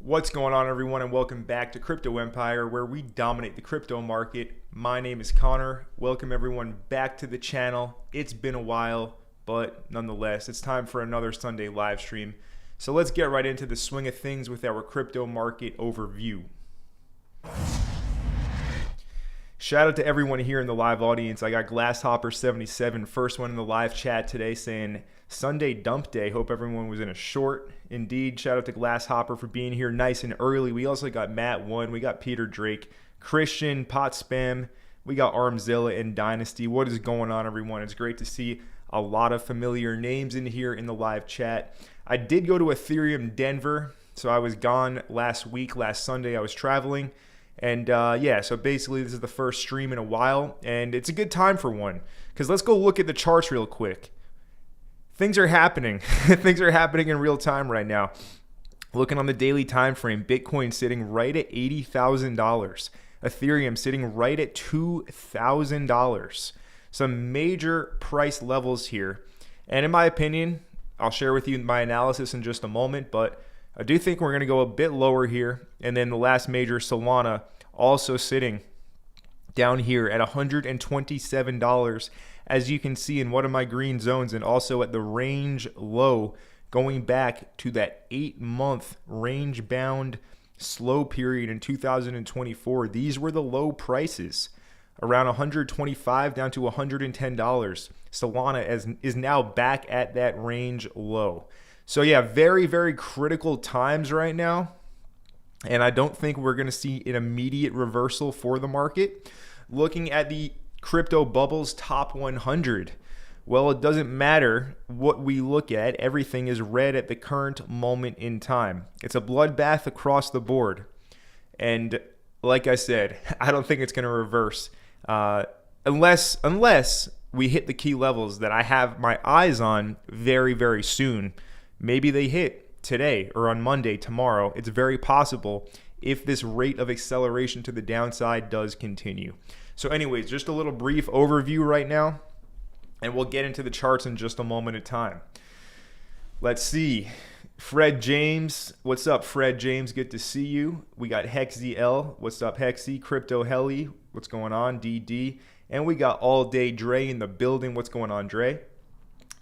What's going on, everyone, and welcome back to Crypto Empire, where we dominate the crypto market. My name is Connor. Welcome everyone back to the channel. It's been a while, but nonetheless, it's time for another Sunday live stream. So let's get right into the swing of things with our crypto market overview. Shout out to everyone here in the live audience. I got Glasshopper77, first one in the live chat today, saying Sunday dump day. Hope everyone was in a short. Indeed, shout out to Glasshopper for being here nice and early. We also got Matt1, we got Peter Drake, Christian, Pot Spam, we got Armzilla and Dynasty. What is going on, everyone? It's great to see a lot of familiar names in here in the live chat. I did go to Ethereum Denver, so I was gone last Sunday I was traveling. And yeah, so basically this is the first stream in a while, and it's a good time for one, because let's go look at the charts real quick. Things are happening. Things are happening in real time right now. Looking on the daily time frame, Bitcoin sitting right at $80,000. Ethereum sitting right at $2,000. Some major price levels here. And in my opinion, I'll share with you my analysis in just a moment, but I do think we're going to go a bit lower here. And then the last major, Solana, also sitting down here at $127, as you can see in one of my green zones, and also at the range low, going back to that 8-month range bound slow period in 2024. These were the low prices, around $125 down to $110. Solana is now back at that range low. So yeah, very, very critical times right now. And I don't think we're going to see an immediate reversal for the market. Looking at the crypto bubble's top 100, well, it doesn't matter what we look at. Everything is red at the current moment in time. It's a bloodbath across the board. And like I said, I don't think it's going to reverse unless we hit the key levels that I have my eyes on very, very soon. Maybe they hit today or on Monday, tomorrow. It's very possible if this rate of acceleration to the downside does continue. So anyways, just a little brief overview right now, and we'll get into the charts in just a moment of time. Let's see. Fred James. What's up, Fred James? Good to see you. We got HexZL. What's up, Hexy? Crypto Heli. What's going on? DD. And we got All Day Dre in the building. What's going on, Dre?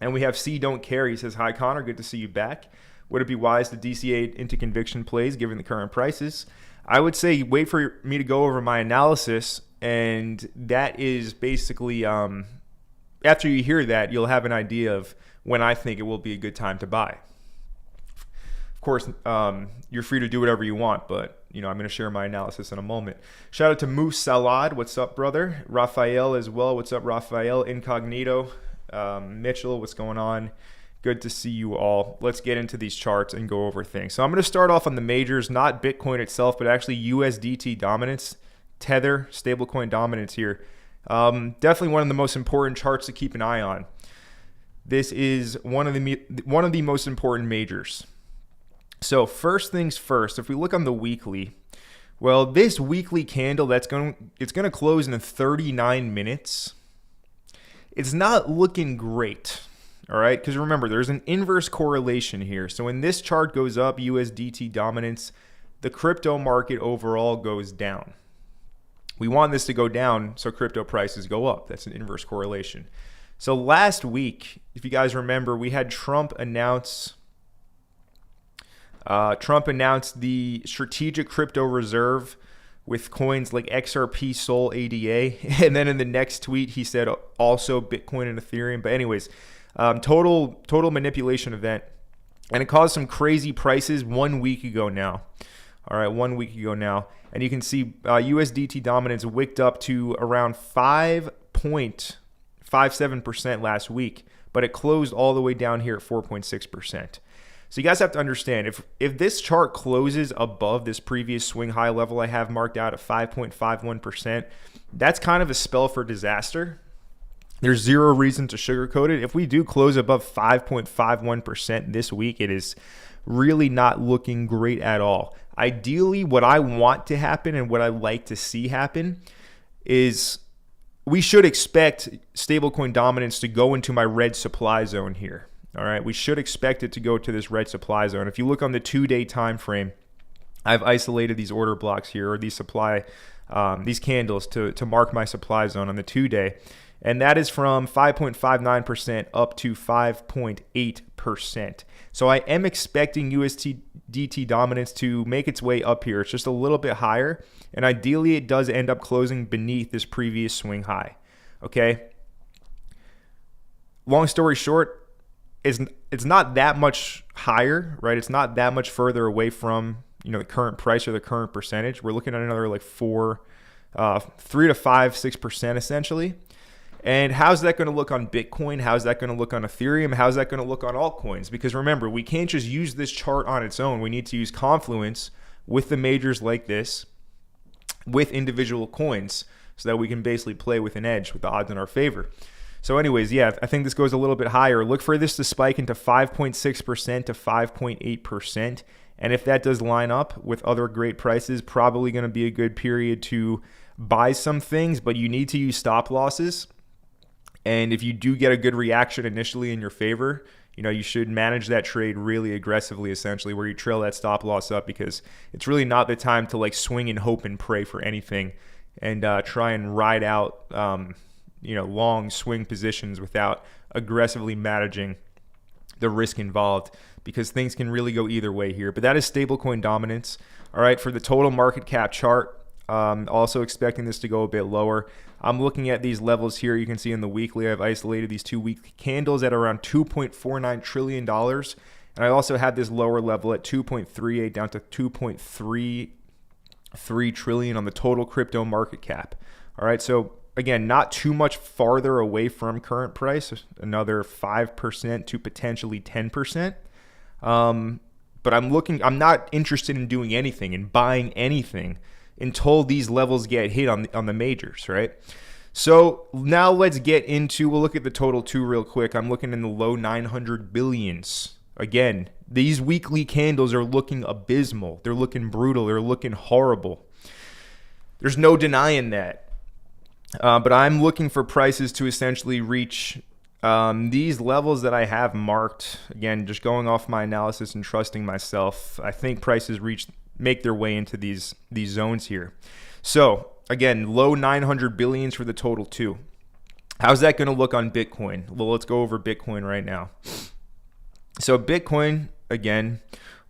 And we have C Don't Care. He says, hi, Connor. Good to see you back. Would it be wise to DCA into conviction plays given the current prices? I would say wait for me to go over my analysis, and that is basically after you hear that, you'll have an idea of when I think it will be a good time to buy. Of course, you're free to do whatever you want, but I'm going to share my analysis in a moment. Shout out to Moose Salad. What's up, brother? Raphael as well. What's up, Raphael? Incognito. Mitchell, what's going on? Good to see you all. Let's get into these charts and go over things. So I'm going to start off on the majors, not Bitcoin itself, but actually USDT dominance, Tether, stablecoin dominance here. Definitely one of the most important charts to keep an eye on. This is one of the most important majors. So first things first, if we look on the weekly, well, this weekly candle it's going to close in 39 minutes. It's not looking great. All right, because remember, there's an inverse correlation here. So when this chart goes up, USDT dominance, the crypto market overall goes down. We want this to go down so crypto prices go up. That's an inverse correlation. So last week, if you guys remember, we had Trump announce the strategic crypto reserve with coins like XRP, Sol, ADA. And then in the next tweet, he said also Bitcoin and Ethereum. But anyways, total manipulation event, and it caused some crazy prices 1 week ago now. All right, 1 week ago now, and you can see USDT dominance wicked up to around 5.57% last week, but it closed all the way down here at 4.6%. So you guys have to understand, if this chart closes above this previous swing high level I have marked out at 5.51%, that's kind of a spell for disaster. There's zero reason to sugarcoat it. If we do close above 5.51% this week, it is really not looking great at all. Ideally, what I want to happen and what I like to see happen is we should expect stablecoin dominance to go into my red supply zone here. All right, we should expect it to go to this red supply zone. If you look on the 2-day time frame, I've isolated these order blocks here, or these these candles to mark my supply zone on the 2-day. And that is from 5.59% up to 5.8%. So I am expecting USDT dominance to make its way up here. It's just a little bit higher. And ideally, it does end up closing beneath this previous swing high. Okay. Long story short, it's not that much higher, right? It's not that much further away from, the current price or the current percentage. We're looking at another like 3 to 5, 6% essentially. And how's that going to look on Bitcoin? How's that going to look on Ethereum? How's that going to look on altcoins? Because remember, we can't just use this chart on its own. We need to use confluence with the majors like this, with individual coins, so that we can basically play with an edge with the odds in our favor. So anyways, yeah, I think this goes a little bit higher. Look for this to spike into 5.6% to 5.8%. And if that does line up with other great prices, probably going to be a good period to buy some things, but you need to use stop losses. And if you do get a good reaction initially in your favor, you should manage that trade really aggressively, essentially, where you trail that stop loss up, because it's really not the time to like swing and hope and pray for anything and try and ride out, long swing positions without aggressively managing the risk involved, because things can really go either way here. But that is stablecoin dominance. All right, for the total market cap chart, also expecting this to go a bit lower. I'm looking at these levels here. You can see in the weekly, I've isolated these 2 weekly candles at around $2.49 trillion. And I also had this lower level at 2.38 down to 2.33 trillion on the total crypto market cap. All right, so again, not too much farther away from current price, another 5% to potentially 10%. But I'm not interested in doing anything and buying anything until these levels get hit on the majors, right? So now we'll look at the total too real quick. I'm looking in the low 900 billions. Again, these weekly candles are looking abysmal. They're looking brutal. They're looking horrible. There's no denying that. But I'm looking for prices to essentially reach these levels that I have marked. Again, just going off my analysis and trusting myself, I think prices make their way into these zones here. So again, low 900 billions for the total too. How's that going to look on Bitcoin? Well, let's go over Bitcoin right now. So Bitcoin, again,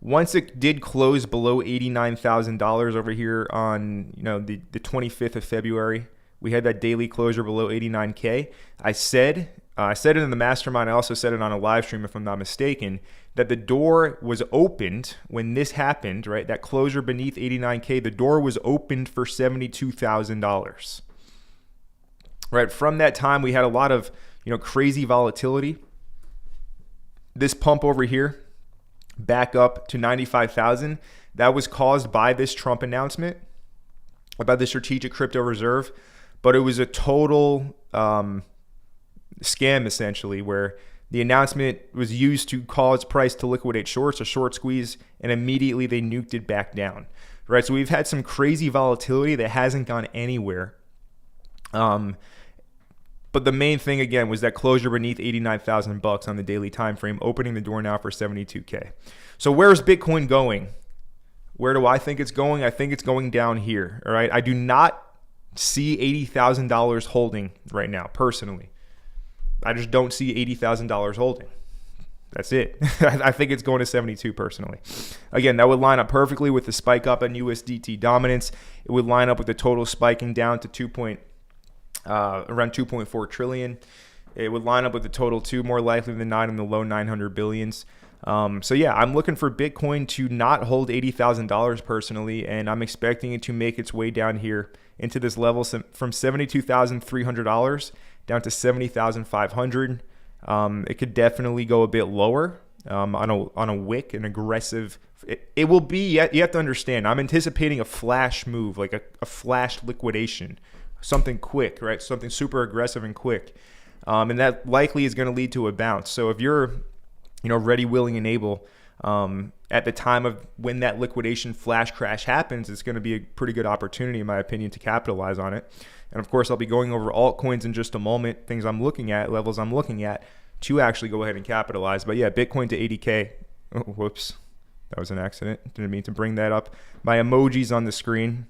once it did close below $89,000 over here on the 25th of February, we had that daily closure below 89K. I said it in the Mastermind. I also said it on a live stream, if I'm not mistaken, that the door was opened when this happened, right? That closure beneath 89K, the door was opened for $72,000. Right? From that time, we had a lot of, crazy volatility. This pump over here, back up to 95,000, that was caused by this Trump announcement about the strategic crypto reserve. But it was a total scam, essentially, where the announcement was used to cause price to liquidate shorts, a short squeeze, and immediately they nuked it back down. Right? So we've had some crazy volatility that hasn't gone anywhere. But the main thing, again, was that closure beneath 89,000 bucks on the daily time frame, opening the door now for 72K. So where's Bitcoin going? Where do I think it's going? I think it's going down here. All right? I do not see $80,000 holding right now, personally. I just don't see $80,000 holding. That's it. I think it's going to 72 personally. Again, that would line up perfectly with the spike up in USDT dominance. It would line up with the total spiking down to around 2.4 trillion. It would line up with the total too, more likely than not, in the low 900 billions. So yeah, I'm looking for Bitcoin to not hold $80,000 personally, and I'm expecting it to make its way down here into this level from $72,300 down to $70,500. It could definitely go a bit lower on a wick, an aggressive. It will be. You have to understand, I'm anticipating a flash move, like a flash liquidation, something quick, right? Something super aggressive and quick, and that likely is going to lead to a bounce. So if you're ready, willing, and able at the time of when that liquidation flash crash happens, it's going to be a pretty good opportunity, in my opinion, to capitalize on it. And of course, I'll be going over altcoins in just a moment, things I'm looking at, levels I'm looking at to actually go ahead and capitalize. But yeah, Bitcoin to 80K. Oh, whoops. That was an accident. Didn't mean to bring that up. My emoji's on the screen.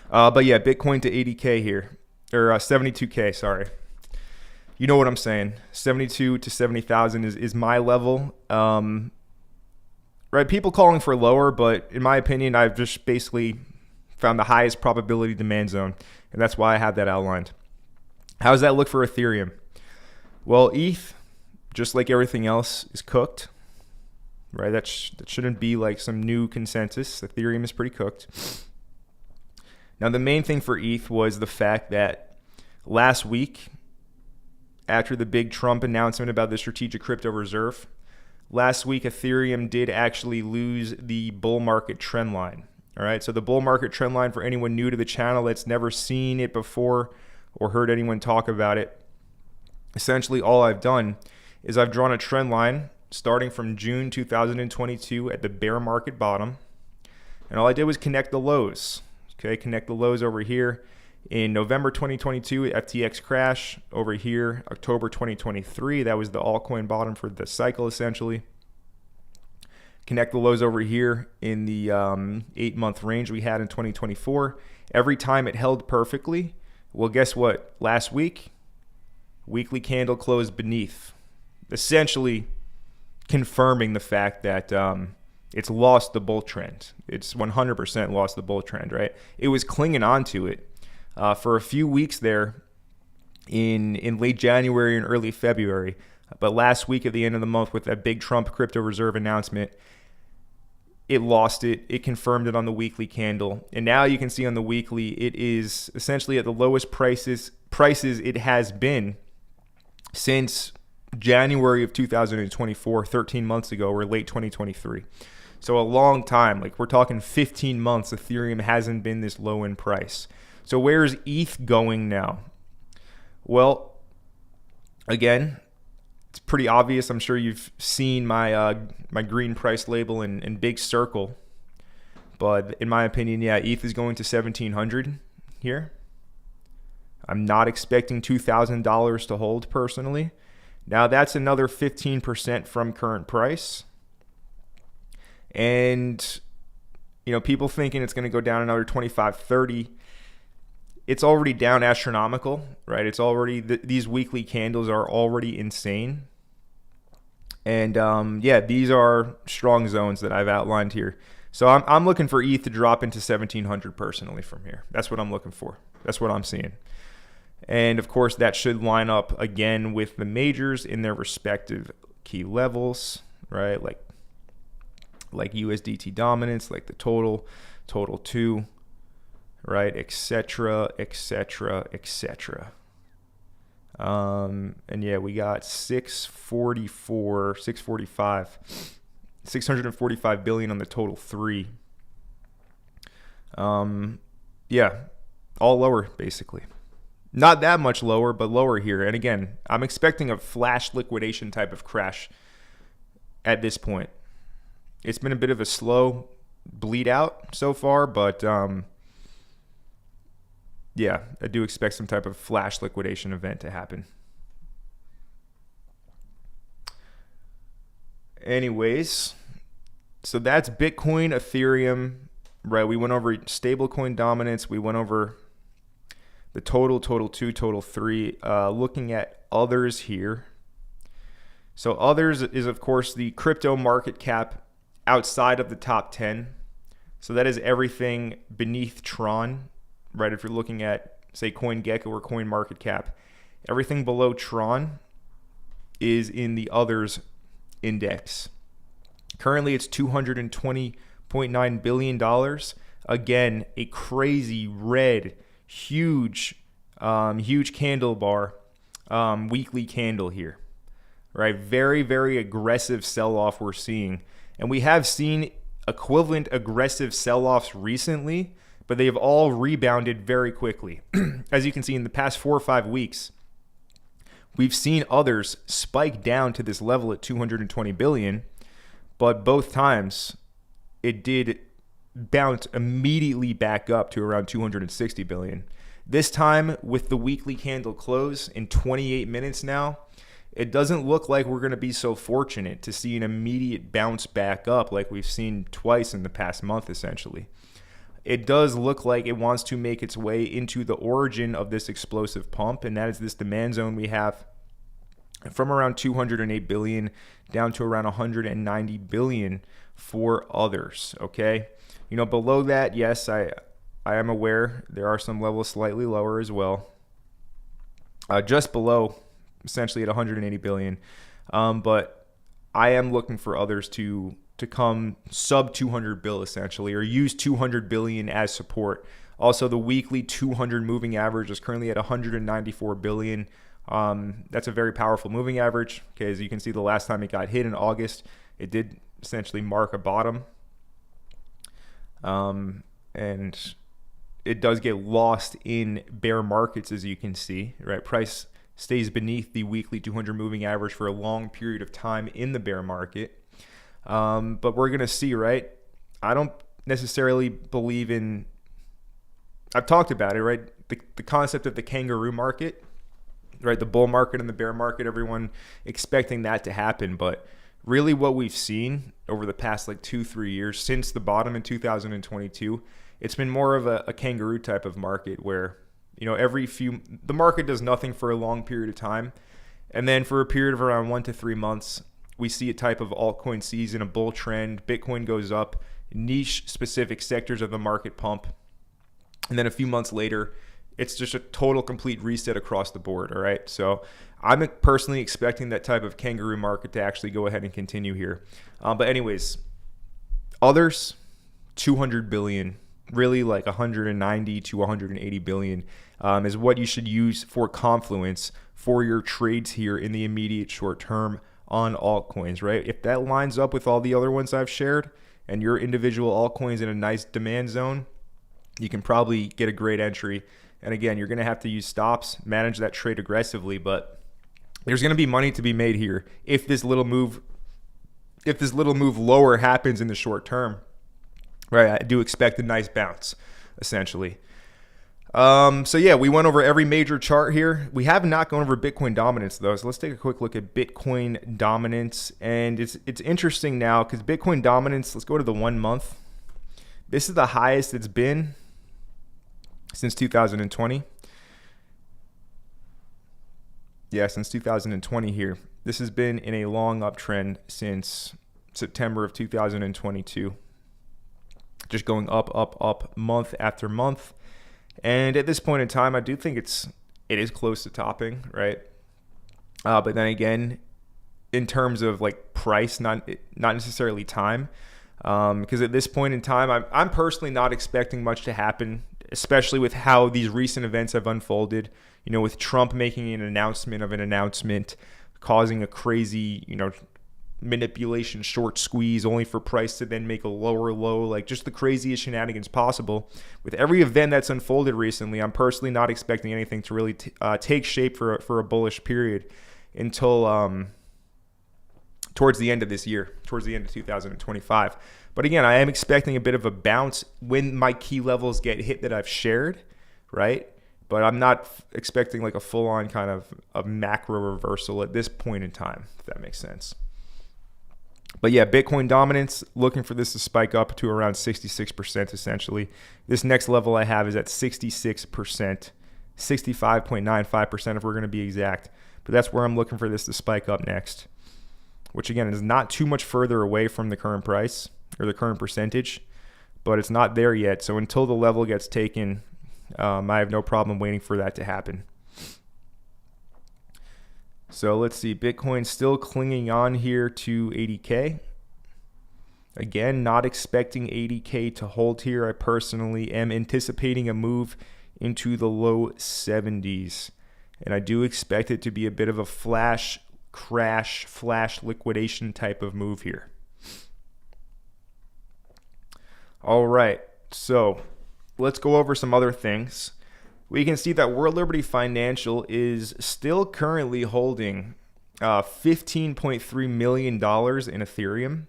But yeah, Bitcoin to 80K here. Or 72K, sorry. You know what I'm saying. 72 to 70,000 is my level. Right, people calling for lower, but in my opinion, I've just basically found the highest probability demand zone, and that's why I have that outlined. How does that look for Ethereum? Well, ETH, just like everything else, is cooked. Right, that shouldn't be like some new consensus. Ethereum is pretty cooked. Now, the main thing for ETH was the fact that last week, after the big Trump announcement about the strategic crypto reserve, last week Ethereum did actually lose the bull market trend line. All right, so the bull market trend line, for anyone new to the channel that's never seen it before or heard anyone talk about it, essentially all I've done is I've drawn a trend line starting from June 2022 at the bear market bottom, and all I did was connect the lows. Okay, connect the lows over here in November 2022, FTX crash. Over here, October 2023, that was the altcoin bottom for the cycle, essentially. Connect the lows over here in the 8-month range we had in 2024. Every time it held perfectly. Well, guess what? Last week, weekly candle closed beneath, essentially confirming the fact that it's lost the bull trend. It's 100% lost the bull trend, right? It was clinging on to it for a few weeks there in late January and early February. But last week at the end of the month with that big Trump crypto reserve announcement, it lost it. It confirmed it on the weekly candle. And now you can see on the weekly, it is essentially at the lowest prices it has been since January of 2024, 13 months ago, or late 2023. So a long time, like we're talking 15 months, Ethereum hasn't been this low in price. So where's ETH going now? Well, again, it's pretty obvious. I'm sure you've seen my my green price label in big circle. But in my opinion, yeah, ETH is going to 1,700 here. I'm not expecting $2,000 to hold personally. Now that's another 15% from current price. And, you know, people thinking it's going to go down another 25, 30. It's already down astronomical, right? It's already, these weekly candles are already insane. And yeah, these are strong zones that I've outlined here. So I'm looking for ETH to drop into 1,700 personally from here. That's what I'm looking for. That's what I'm seeing. And of course, that should line up again with the majors in their respective key levels, right? Like USDT dominance, like the total 2, right, etc., etc., etc. And yeah, we got 645 billion on the total 3. Yeah, all lower basically. Not that much lower, but lower here. And again, I'm expecting a flash liquidation type of crash at this point. It's been a bit of a slow bleed out so far, but yeah, I do expect some type of flash liquidation event to happen. Anyways, so that's Bitcoin, Ethereum, right? We went over stablecoin dominance. We went over the total 2, total 3. Looking at others here. So others is, of course, the crypto market cap outside of the top 10. So that is everything beneath Tron, right? If you're looking at, say, CoinGecko or CoinMarketCap, everything below Tron is in the others index. Currently, it's $220.9 billion. Again, a crazy red, huge candle bar, weekly candle here, right? Very, very aggressive sell-off we're seeing. And we have seen equivalent aggressive sell-offs recently, but they have all rebounded very quickly. As you can see in the past 4 or 5 weeks, we've seen others spike down to this level at 220 billion, but both times it did bounce immediately back up to around 260 billion. This time with the weekly candle close in 28 minutes now, it doesn't look like we're going to be so fortunate to see an immediate bounce back up like we've seen twice in the past month, essentially. It does look like it wants to make its way into the origin of this explosive pump, and that is this demand zone we have from around 208 billion down to around 190 billion for others, okay? You know, below that, yes, I am aware there are some levels slightly lower as well. Just below, essentially at 180 billion. But I am looking for others to come sub 200 bill essentially, or use 200 billion as support. Also, the weekly 200 moving average is currently at 194 billion. That's a very powerful moving average. Okay, as you can see, the last time it got hit in August, it did essentially mark a bottom. And it does get lost in bear markets, as you can see, right? Price stays beneath the weekly 200 moving average for a long period of time in the bear market. But we're going to see, right? I don't necessarily believe in, I've talked about it, right? The concept of the kangaroo market, right? The bull market and the bear market, everyone expecting that to happen. But really what we've seen over the past like 2-3 years since the bottom in 2022, it's been more of a kangaroo type of market where, you know, the market does nothing for a long period of time. And then for a period of around 1 to 3 months, we see a type of altcoin season, a bull trend. Bitcoin goes up, niche specific sectors of the market pump. And then a few months later, it's just a total complete reset across the board. All right. So I'm personally expecting that type of kangaroo market to actually go ahead and continue here. But anyways, others, 200 billion, really like 190 to 180 billion is what you should use for confluence for your trades here in the immediate short term on altcoins, right? If that lines up with all the other ones I've shared and your individual altcoins in a nice demand zone, you can probably get a great entry. And again, you're going to have to use stops, manage that trade aggressively, but there's going to be money to be made here if this little move lower happens in the short term. Right, I do expect a nice bounce, essentially. So yeah, we went over every major chart here. We have not gone over Bitcoin dominance though, so let's take a quick look at Bitcoin dominance. And it's interesting now because Bitcoin dominance, let's go to the 1 month. This is the highest it's been since 2020. Yeah, since 2020 here. This has been in a long uptrend since September of 2022. Just going up month after month. And at this point in time, I do think it is close to topping, right? But then again, in terms of like price, not necessarily time, because at this point in time, I'm personally not expecting much to happen, especially with how these recent events have unfolded. You know, with Trump making an announcement of an announcement, causing a crazy, you know, manipulation short squeeze only for price to then make a lower low, like just the craziest shenanigans possible. With every event that's unfolded recently, I'm personally not expecting anything to really take shape for a bullish period until towards the end of this year, towards the end of 2025. But again, I am expecting a bit of a bounce when my key levels get hit that I've shared, right? But I'm not expecting like a full-on kind of a macro reversal at this point in time, if that makes sense. But yeah, Bitcoin dominance, looking for this to spike up to around 66% essentially. This next level I have is at 66%, 65.95% if we're going to be exact. But that's where I'm looking for this to spike up next, which again is not too much further away from the current price or the current percentage, but it's not there yet. So until the level gets taken, I have no problem waiting for that to happen. So let's see, Bitcoin still clinging on here to 80K. Again, not expecting 80K to hold here. I personally am anticipating a move into the low 70s. And I do expect it to be a bit of a flash crash, flash liquidation type of move here. All right, so let's go over some other things. We can see that World Liberty Financial is still currently holding $15.3 million in Ethereum.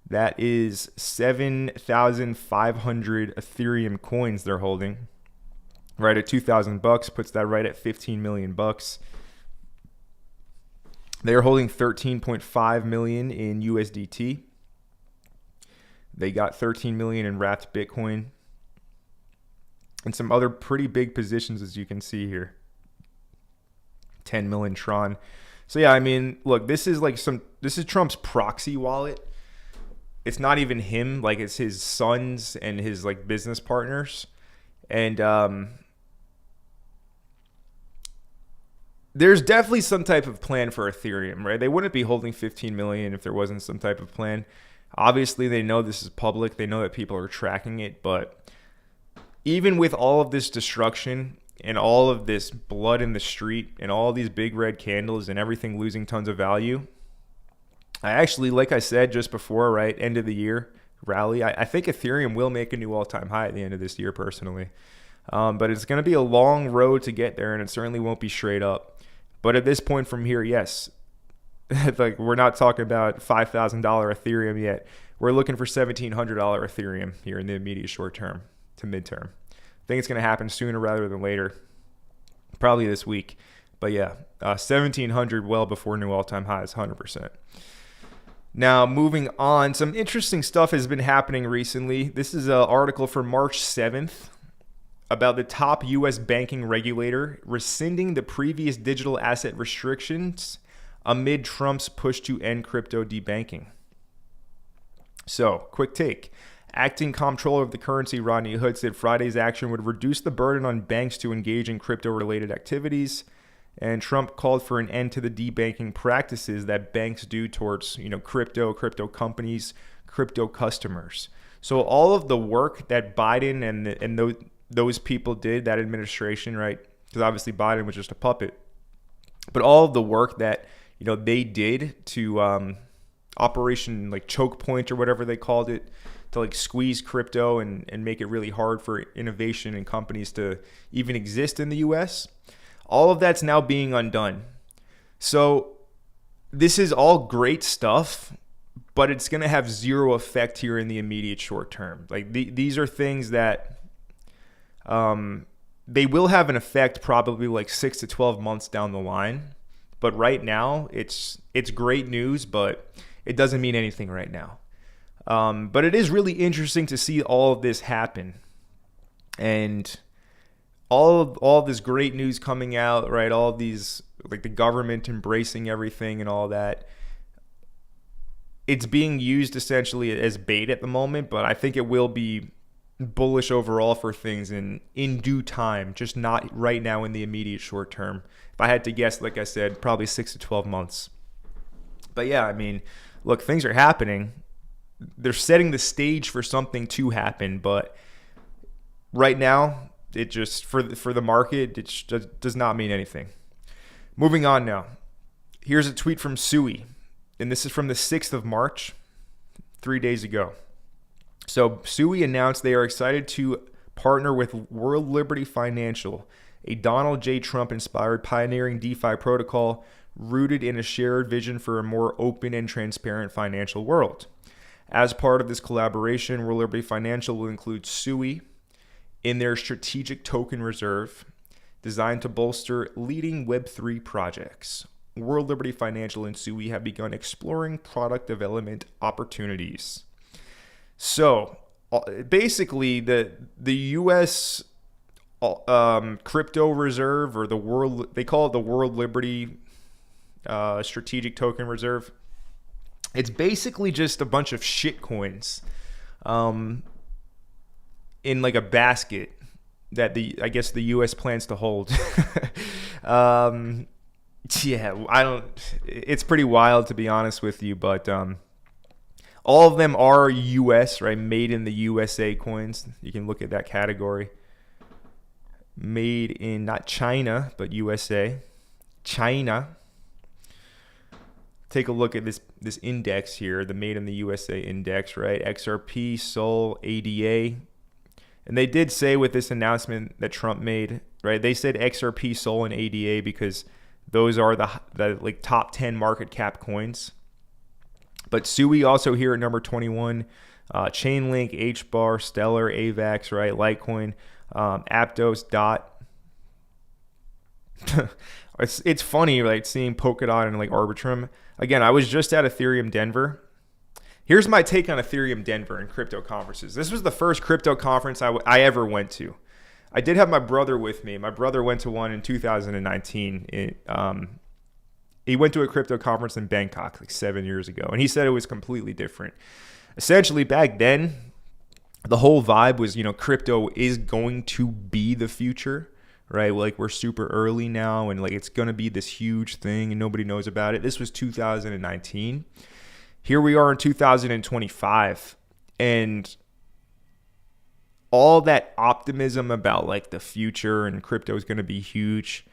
That is 7,500 Ethereum coins they're holding. Right at $2,000 puts that right at 15 million bucks. They're holding 13.5 million in USDT. They got 13 million in wrapped Bitcoin and some other pretty big positions, as you can see here. 10 million Tron. So yeah, I mean, look, this is Trump's proxy wallet. It's not even him, like it's his sons and his like business partners. And there's definitely some type of plan for Ethereum, right? They wouldn't be holding 15 million if there wasn't some type of plan. Obviously, they know this is public. They know that people are tracking it. But even with all of this destruction and all of this blood in the street and all these big red candles and everything losing tons of value, I actually, like I said just before, right, end of the year rally, I think Ethereum will make a new all-time high at the end of this year, personally. But it's going to be a long road to get there, and it certainly won't be straight up. But at this point from here, yes, like we're not talking about $5,000 Ethereum yet. We're looking for $1,700 Ethereum here in the immediate short term to midterm. I think it's going to happen sooner rather than later, probably this week. But yeah, 1,700 well before new all-time highs, 100%. Now, moving on, some interesting stuff has been happening recently. This is an article from March 7th about the top U.S. banking regulator rescinding the previous digital asset restrictions amid Trump's push to end crypto debanking. So, quick take. Acting comptroller of the currency, Rodney Hood, said Friday's action would reduce the burden on banks to engage in crypto-related activities. And Trump called for an end to the debanking practices that banks do towards, crypto companies, crypto customers. So all of the work that Biden and those people did, that administration, right? Because obviously Biden was just a puppet. But all of the work that, they did to Operation like Choke Point or whatever they called it, to like squeeze crypto and make it really hard for innovation and companies to even exist in the US. All of that's now being undone. So this is all great stuff, but it's going to have zero effect here in the immediate short term. Like these are things that they will have an effect probably like 6 to 12 months down the line. But right now, it's great news, but it doesn't mean anything right now. But it is really interesting to see all of this happen. And all of this great news coming out, right? All of these, like the government embracing everything and all that. It's being used essentially as bait at the moment, but I think it will be bullish overall for things in due time, just not right now in the immediate short term. If I had to guess, like I said, probably 6 to 12 months. But yeah, I mean, look, things are happening. They're setting the stage for something to happen, but right now, it just for the market, it just does not mean anything. Moving on now. Here's a tweet from Sui, and this is from the 6th of March, 3 days ago. So Sui announced they are excited to partner with World Liberty Financial, a Donald J. Trump-inspired pioneering DeFi protocol rooted in a shared vision for a more open and transparent financial world. As part of this collaboration, World Liberty Financial will include Sui in their strategic token reserve designed to bolster leading Web3 projects. World Liberty Financial and Sui have begun exploring product development opportunities. So basically, the U.S. Crypto Reserve, or they call it the World Liberty Strategic Token Reserve. It's basically just a bunch of shit coins in like a basket that I guess the U.S. plans to hold. It's pretty wild, to be honest with you, but all of them are U.S., right? Made in the USA coins. You can look at that category. Made in not China, but USA. China. Take a look at this index here, the Made in the USA index, right? XRP, SOL, ADA. And they did say with this announcement that Trump made, right? They said XRP, SOL, and ADA because those are the like top 10 market cap coins. But Sui also here at number 21, Chainlink, HBAR, Stellar, AVAX, right? Litecoin, Aptos, DOT. It's funny, like seeing Polkadot and like Arbitrum. Again, I was just at Ethereum Denver. Here's my take on Ethereum Denver and crypto conferences. This was the first crypto conference I ever went to. I did have my brother with me. My brother went to one in 2019. He went to a crypto conference in Bangkok like 7 years ago, and he said it was completely different. Essentially, back then, the whole vibe was, crypto is going to be the future, right? Like, we're super early now, and like it's going to be this huge thing, and nobody knows about it. This was 2019. Here we are in 2025, and all that optimism about like the future and crypto is going to be huge,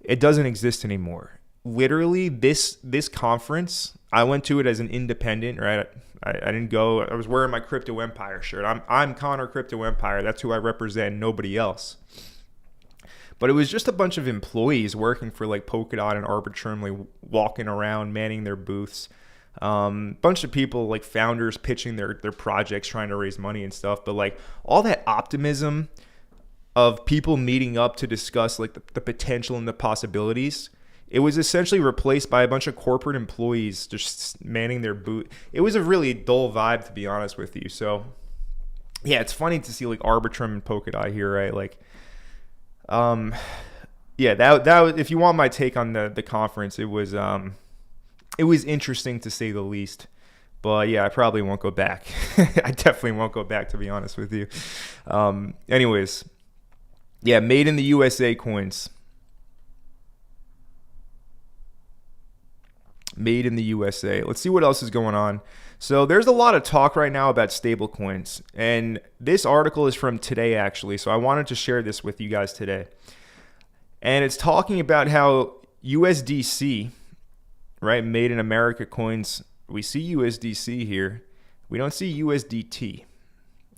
it doesn't exist anymore. Literally, this conference, I went to it as an independent, right? I didn't go. I was wearing my Crypto Empire shirt. I'm Connor Crypto Empire. That's who I represent, nobody else. But it was just a bunch of employees working for like Polkadot and Arbitrum, like walking around, manning their booths. Bunch of people like founders pitching their projects, trying to raise money and stuff. But like all that optimism of people meeting up to discuss like the potential and the possibilities, it was essentially replaced by a bunch of corporate employees just manning their booth. It was a really dull vibe, to be honest with you. So yeah, it's funny to see like Arbitrum and Polkadot here, right? Like, yeah, that was, if you want my take on the conference, it was interesting to say the least. But yeah, I probably won't go back. I definitely won't go back, to be honest with you. Anyways, yeah, made in the USA coins. Made in the USA. Let's see what else is going on. So there's a lot of talk right now about stablecoins. And this article is from today, actually. So I wanted to share this with you guys today. And it's talking about how USDC, right, made in America coins, we see USDC here. We don't see USDT,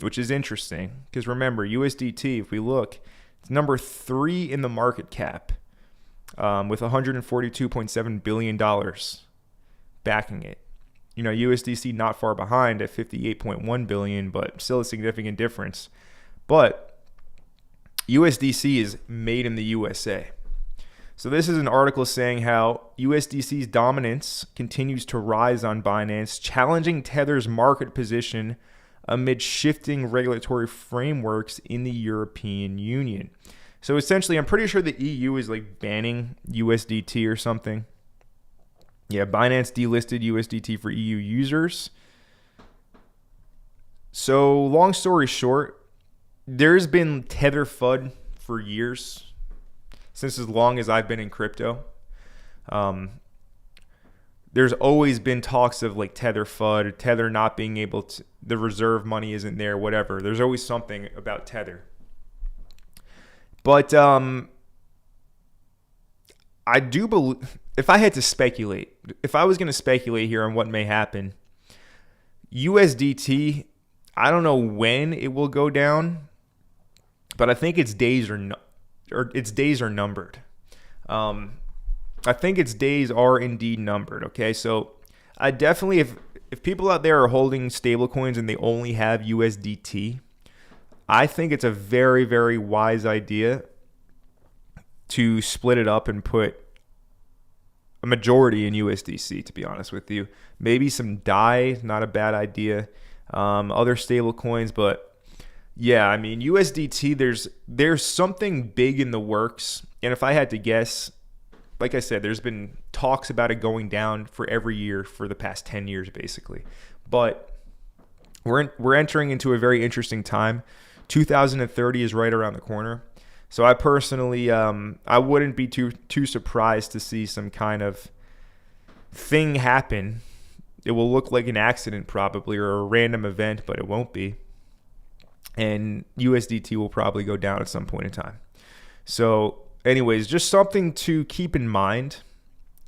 which is interesting. Because remember, USDT, if we look, it's number 3 in the market cap with $142.7 billion backing it. USDC not far behind at $58.1 billion, but still a significant difference. But USDC is made in the USA. So this is an article saying how USDC's dominance continues to rise on Binance, challenging Tether's market position amid shifting regulatory frameworks in the European Union. So essentially, I'm pretty sure the EU is like banning USDT or something. Yeah, Binance delisted USDT for EU users. So long story short, there's been Tether FUD for years, since as long as I've been in crypto. There's always been talks of like Tether FUD, Tether not being able to, the reserve money isn't there, whatever. There's always something about Tether. But I do believe, if I had to speculate, if I was going to speculate here on what may happen, USDT, I don't know when it will go down, but I think its days are numbered. I think its days are indeed numbered. Okay, so I definitely, if people out there are holding stablecoins and they only have USDT, I think it's a very, very wise idea to split it up and put a majority in USDC, to be honest with you. Maybe some DAI, not a bad idea. Other stable coins, but yeah, I mean, USDT, there's something big in the works. And if I had to guess, like I said, there's been talks about it going down for every year for the past 10 years, basically. But we're entering into a very interesting time. 2030 is right around the corner. So I personally, I wouldn't be too surprised to see some kind of thing happen. It will look like an accident probably, or a random event, but it won't be. And USDT will probably go down at some point in time. So anyways, just something to keep in mind.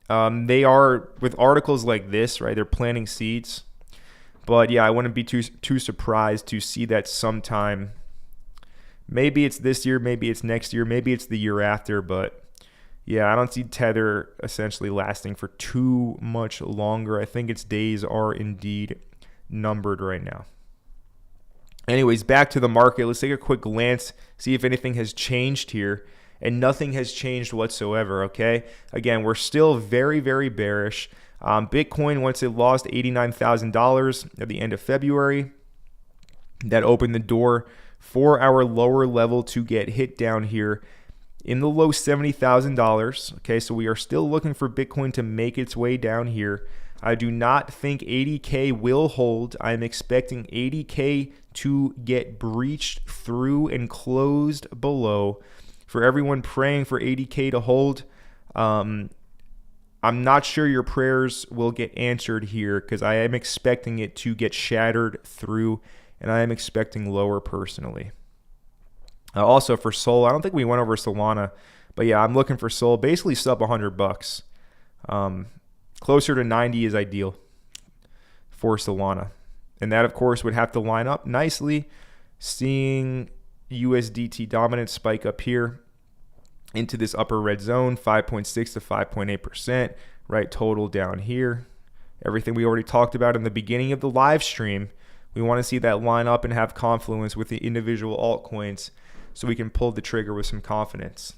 They are, with articles like this, right, they're planting seeds. But yeah, I wouldn't be too surprised to see that sometime. Maybe it's this year, maybe it's next year, maybe it's the year after, but yeah, I don't see Tether essentially lasting for too much longer. I think its days are indeed numbered right now. Anyways, back to the market. Let's take a quick glance, see if anything has changed here. and nothing has changed whatsoever, okay? Again, we're still very, very bearish. Bitcoin, once it lost $89,000 at the end of February, that opened the door for our lower level to get hit down here in the low $70,000. Okay, so we are still looking for Bitcoin to make its way down here. I do not think 80K will hold. I'm expecting 80K to get breached through and closed below. For everyone praying for 80K to hold, I'm not sure your prayers will get answered here because I am expecting it to get shattered through, and I am expecting lower personally. Also for Sol, I don't think we went over Solana, but yeah, I'm looking for Sol basically sub $100. Closer to 90 is ideal for Solana. And that, of course, would have to line up nicely, seeing USDT dominance spike up here into this upper red zone, 5.6 to 5.8%, right? Total down here. Everything we already talked about in the beginning of the live stream. We want to see that line up and have confluence with the individual altcoins so we can pull the trigger with some confidence.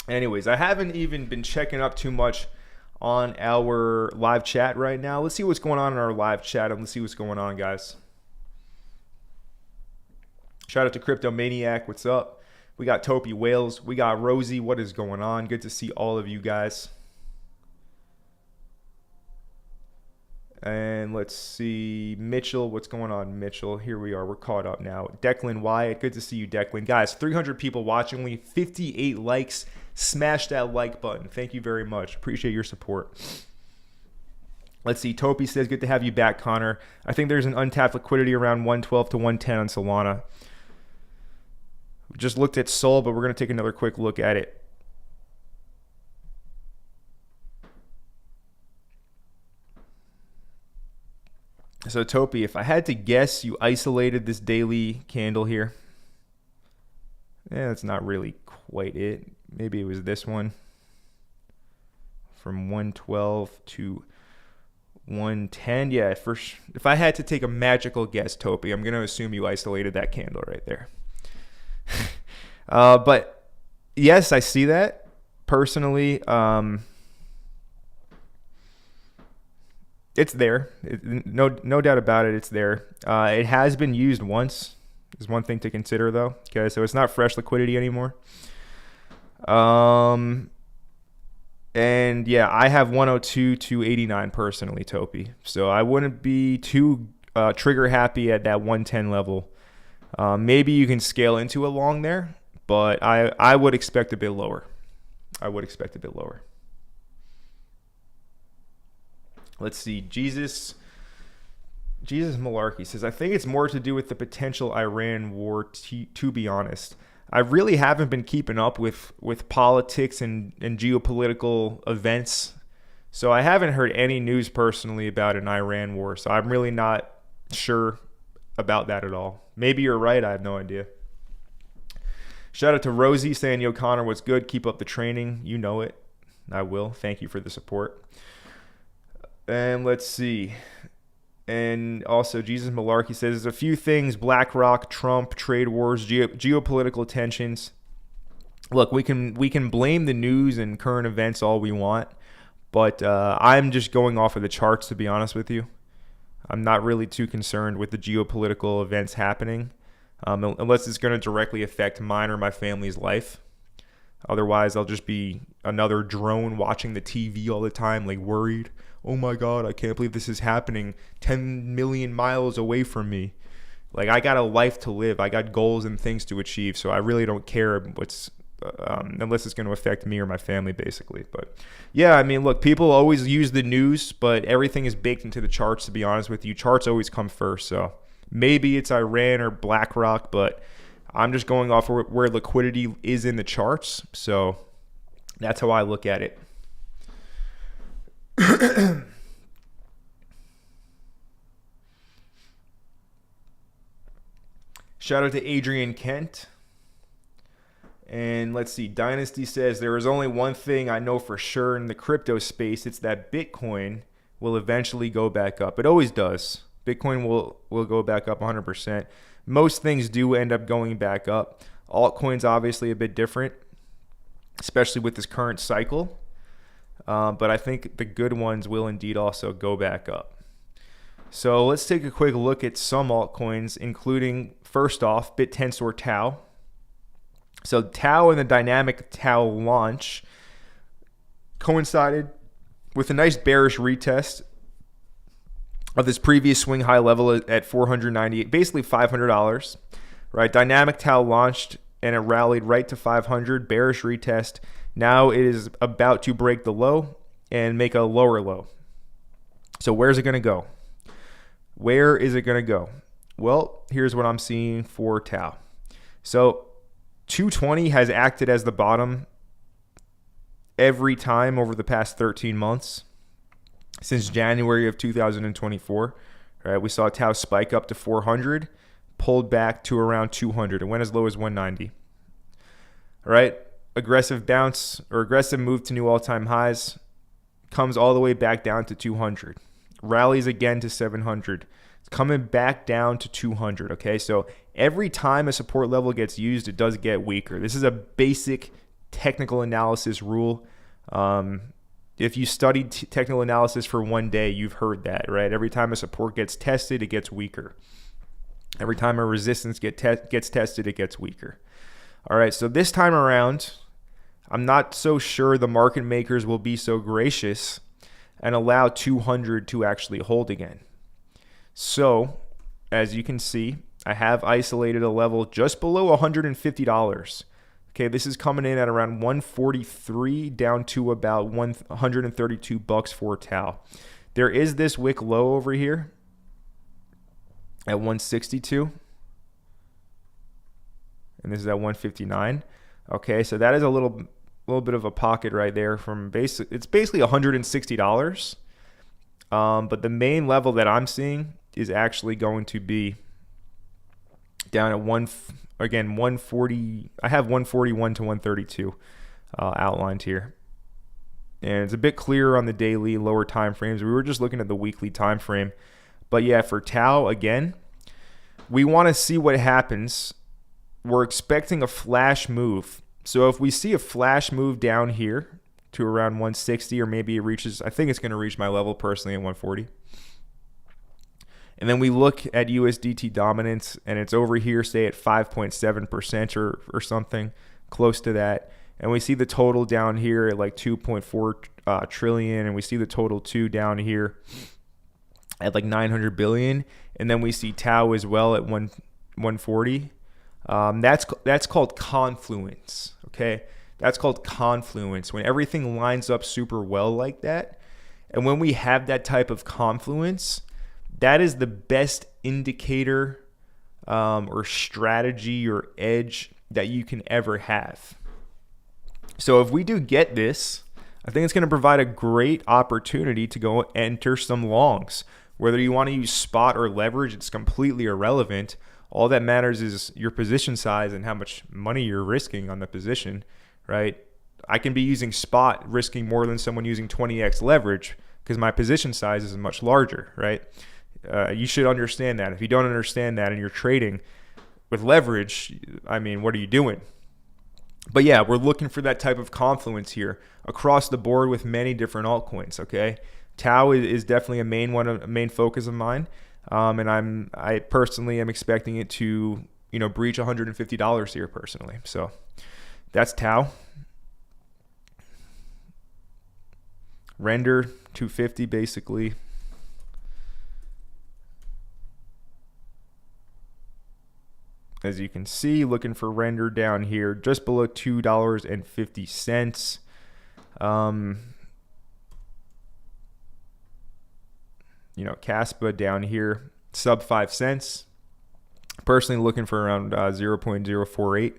Anyways, I haven't even been checking up too much on our live chat right now. Let's see what's going on in our live chat, and let's see what's going on, guys. Shout out to Crypto Maniac. What's up? We got Topi Wales. We got Rosie. What is going on? Good to see all of you guys. And let's see, Mitchell. What's going on, Mitchell? Here we are. We're caught up now. Declan Wyatt. Good to see you, Declan. Guys, 300 people watching. Only 58 likes. Smash that like button. Thank you very much. Appreciate your support. Let's see. Topi says, good to have you back, Connor. I think there's an untapped liquidity around 112 to 110 on Solana. We just looked at Sol, but we're going to take another quick look at it. So Topi, if I had to guess, you isolated this daily candle here. Yeah, that's not really quite it. Maybe it was this one from 112 to 110. Yeah, if I had to take a magical guess, Topi, I'm going to assume you isolated that candle right there. But yes, I see that personally. It's there. No doubt about it. It's there. It has been used once. Is one thing to consider, though. Okay, so it's not fresh liquidity anymore. And yeah, I have 102 to 89 personally, Topi. So I wouldn't be too trigger happy at that 110 level. Maybe you can scale into a long there, but I would expect a bit lower. Let's see. Jesus Malarkey says, I think it's more to do with the potential Iran war, to be honest. I really haven't been keeping up with politics and geopolitical events. So I haven't heard any news personally about an Iran war. So I'm really not sure about that at all. Maybe you're right. I have no idea. Shout out to Rosie saying, yo, Connor, what's good? Keep up the training. You know it. I will. Thank you for the support. And let's see. And also, Jesus Malarkey says, there's a few things: BlackRock, Trump, trade wars, geopolitical tensions. Look, we can blame the news and current events all we want, but I'm just going off of the charts, to be honest with you. I'm not really too concerned with the geopolitical events happening, unless it's going to directly affect mine or my family's life. Otherwise, I'll just be another drone watching the TV all the time, like worried. Oh my God, I can't believe this is happening 10 million miles away from me. Like, I got a life to live. I got goals and things to achieve. So I really don't care what's, unless it's going to affect me or my family, basically. But yeah, I mean, look, people always use the news, but everything is baked into the charts, to be honest with you. Charts always come first. So maybe it's Iran or BlackRock, but I'm just going off where liquidity is in the charts. So that's how I look at it. Shout out to Adrian Kent. And let's see, Dynasty says, there is only one thing I know for sure in the crypto space. It's that Bitcoin will eventually go back up. It always does. Bitcoin will go back up 100%. Most things do end up going back up. Altcoins obviously a bit different, especially with this current cycle. But I think the good ones will indeed also go back up. So let's take a quick look at some altcoins, including, first off, BitTensor Tau. So Tau and the dynamic Tau launch coincided with a nice bearish retest of this previous swing high level at $498, basically $500, right? Dynamic Tau launched and it rallied right to 500, bearish retest. Now it is about to break the low and make a lower low. So where's it going to go? Where is it going to go? Well, here's what I'm seeing for Tau. So 220 has acted as the bottom every time over the past 13 months since January of 2024. Right, we saw Tau spike up to 400, pulled back to around 200. It went as low as 190. All right, aggressive bounce or aggressive move to new all-time highs, comes all the way back down to 200. Rallies again to 700. It's coming back down to 200. Okay, so every time a support level gets used, it does get weaker. This is a basic technical analysis rule. If you studied technical analysis for one day, you've heard that, right? Every time a support gets tested, it gets weaker. Every time a resistance gets tested, it gets weaker. All right, so this time around, I'm not so sure the market makers will be so gracious and allow 200 to actually hold again. So, as you can see, I have isolated a level just below $150. Okay, this is coming in at around 143 down to about $132 for Tau. There is this wick low over here at 162. And this is at 159. Okay, so that is a little bit of a pocket right there from it's basically $160. But the main level that I'm seeing is actually going to be down at 140. I have 141 to 132 outlined here. And it's a bit clearer on the daily lower time frames. We were just looking at the weekly time frame. But yeah, for Tau, again, we want to see what happens. We're expecting a flash move. So if we see a flash move down here to around 160, or maybe it reaches, I think it's going to reach my level personally at 140. And then we look at USDT dominance, and it's over here, say at 5.7% or something close to that. And we see the total down here at like 2.4 trillion, and we see the total 2 down here at like 900 billion. And then we see Tau as well at 140. That's called confluence. Okay, that's called confluence, when everything lines up super well like that. And when we have that type of confluence, that is the best indicator or strategy or edge that you can ever have. So if we do get this, I think it's going to provide a great opportunity to go enter some longs. Whether you want to use spot or leverage, it's completely irrelevant. All that matters is your position size and how much money you're risking on the position, right? I can be using spot, risking more than someone using 20x leverage because my position size is much larger, right? You should understand that. If you don't understand that and you're trading with leverage, I mean, what are you doing? But yeah, we're looking for that type of confluence here across the board with many different altcoins, okay? Tau is definitely a main focus of mine. And I personally am expecting it to, breach $150 here personally. So that's Tau. Render 250 basically. As you can see, looking for render down here just below $2.50. Caspa down here, sub 5 cents. Personally looking for around 0.048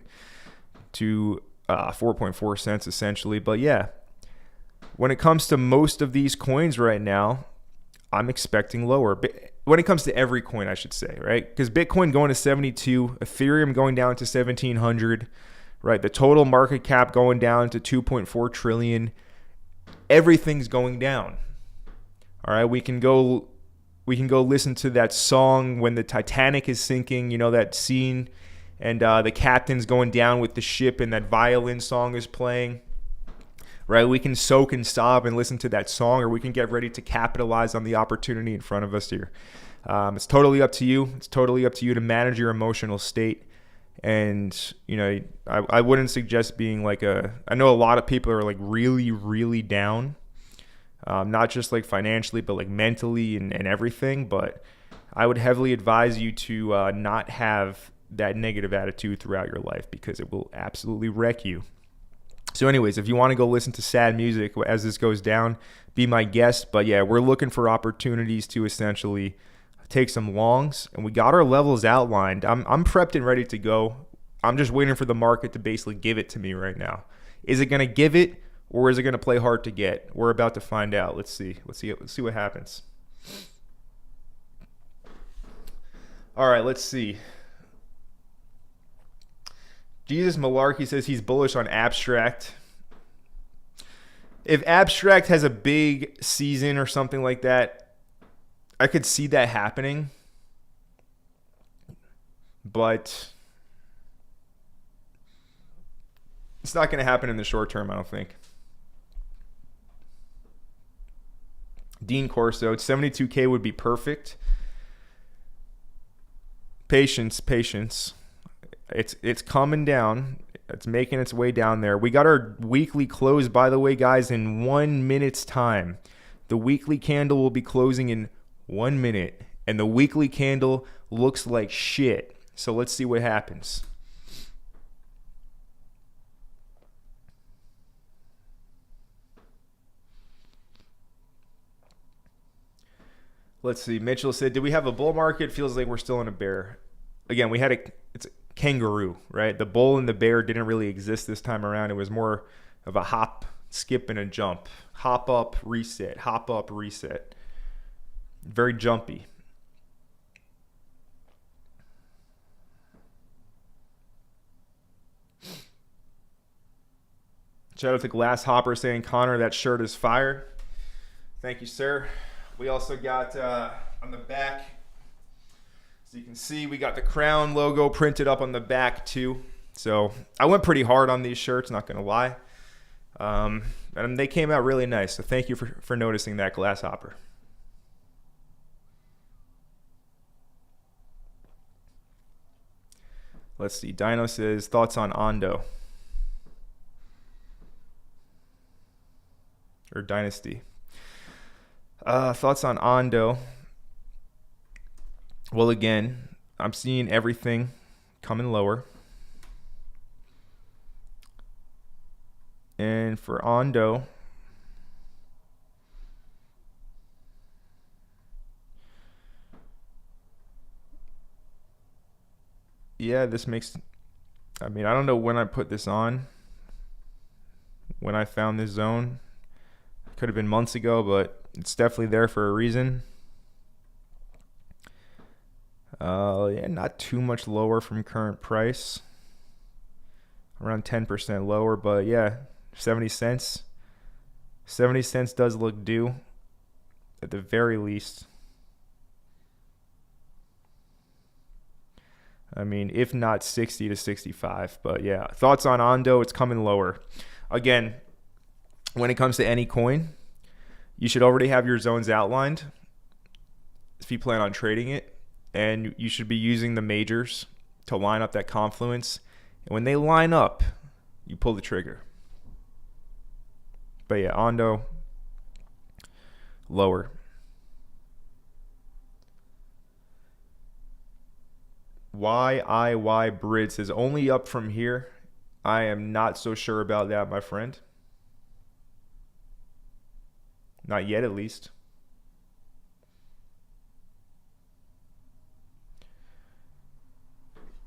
to 4.4 cents essentially. But yeah, when it comes to most of these coins right now, I'm expecting lower. When it comes to every coin, I should say, right? Because Bitcoin going to 72, Ethereum going down to 1,700, right? The total market cap going down to 2.4 trillion. Everything's going down. All right, we can go listen to that song when the Titanic is sinking, you know, that scene, and the captain's going down with the ship and that violin song is playing. Right, we can soak and sob and listen to that song, or we can get ready to capitalize on the opportunity in front of us here. It's totally up to you. It's totally up to you to manage your emotional state. And, you know, I wouldn't suggest being like I know a lot of people are like really, really down, not just like financially, but like mentally and everything. But I would heavily advise you to not have that negative attitude throughout your life, because it will absolutely wreck you. So anyways, if you want to go listen to sad music as this goes down, be my guest. But yeah, we're looking for opportunities to essentially take some longs, and we got our levels outlined. I'm prepped and ready to go. I'm just waiting for the market to basically give it to me right now. Is it going to give it, or is it going to play hard to get? We're about to find out. Let's see what happens. All right, let's see. Jesus Malarkey says he's bullish on Abstract. If Abstract has a big season or something like that, I could see that happening. But it's not going to happen in the short term, I don't think. Dean Corso, 72K would be perfect. Patience. It's coming down. It's making its way down there. We got our weekly close, by the way, guys, in 1 minute's time. The weekly candle will be closing in 1 minute, and the weekly candle looks like shit. So let's see what happens. Let's see. Mitchell said, "Did we have a bull market? Feels like we're still in a bear." Again, it's a kangaroo, right? The bull and the bear didn't really exist this time around. It was more of a hop, skip, and a jump. Hop up, reset. Hop up, reset. Very jumpy. Shout out to Glass Hopper saying, "Connor, that shirt is fire." Thank you, sir. We also got on the back, so you can see we got the Crown logo printed up on the back too. So I went pretty hard on these shirts, not going to lie. And they came out really nice. So thank you for noticing that, Glass Hopper. Let's see. Dino says, thoughts on Ondo or Dynasty. Thoughts on Ondo. Well, again, I'm seeing everything coming lower. And for Ondo, yeah, this makes, I mean, I don't know when I put this on, when I found this zone. Could have been months ago, but it's definitely there for a reason. Yeah, not too much lower from current price. Around 10% lower, but yeah, 70 cents. 70 cents does look due at the very least. I mean, if not 60 to 65, but yeah, thoughts on Ondo, it's coming lower. Again, when it comes to any coin, you should already have your zones outlined if you plan on trading it, and you should be using the majors to line up that confluence. And when they line up, you pull the trigger. But yeah, Ondo, lower. YIY Brid says, only up from here. I am not so sure about that, my friend. Not yet, at least.